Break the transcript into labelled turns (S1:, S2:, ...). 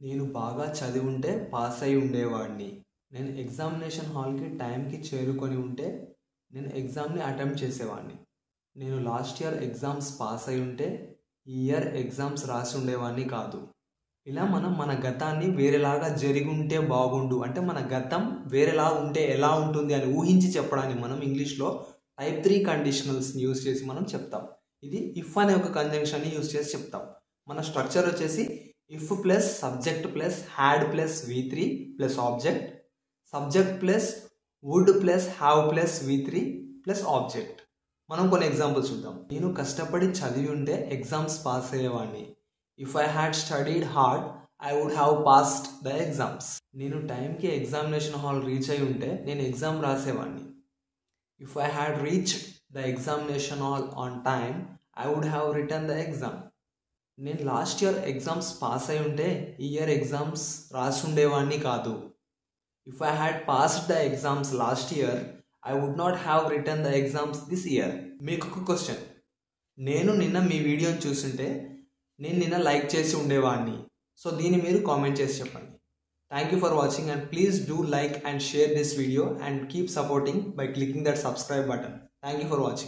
S1: నేను బాగా చదివి ఉంటే పాస్ అయి ఉండేవాడిని. నేను ఎగ్జామినేషన్ హాల్‌కి టైంకి చేరుకొని ఉంటే నేను ఎగ్జామ్‌ని అటెంప్ట్ చేసేవాడిని. నేను లాస్ట్ ఇయర్ ఎగ్జామ్స్ పాస్ అయి ఉంటే ఈ ఇయర్ ఎగ్జామ్స్ రాసి ఉండేవాడిని కాదు. ఇలా మనం మన గతాన్ని వేరేలాగా జరిగుంటే బాగుండు అంటే మన గతం వేరేలా ఉంటే ఎలా ఉంటుంది అని ఊహించి చెప్పడానికి మనం ఇంగ్లీష్‌లో టైప్ 3 కండిషనల్స్‌ని యూజ్ చేసి మనం చెప్తాం. ఇది ఇఫ్ అనే ఒక కంజంక్షన్‌ని యూజ్ చేసి చెప్తాం. మన స్ట్రక్చర్ వచ్చేసి if plus subject plus had plus V3 plus object, subject plus would plus have plus V3 plus object. మనం కొన్ని ఎగ్జాంపుల్స్ చూద్దాం. నేను కష్టపడి చదివి ఉంటే ఎగ్జామ్స్ పాస్ అయ్యేవాడిని. If I had studied hard I would have passed the exams. నేను టైంకి ఎగ్జామినేషన్ హాల్ రీచ్ అయి ఉంటే నేను ఎగ్జామ్ రాసేవాడిని. If I had reached the examination hall on time I would have return the exam. నేను last year exams pass అయి ఉంటే ఈ ఇయర్ ఎగ్జామ్స్ రాసి ఉండేవాడిని కాదు. If I had passed the exams last year I would not have return the exams this year. మీకు ఒక question, నేను నిన్న మీ వీడియోని చూస్తుంటే నేను నిన్న లైక్ చేసి ఉండేవాడిని. సో దీన్ని మీరు కామెంట్ చేసి చెప్పండి. Thank you for watching and please do like and share this video and keep supporting by clicking that subscribe button. Thank you for watching.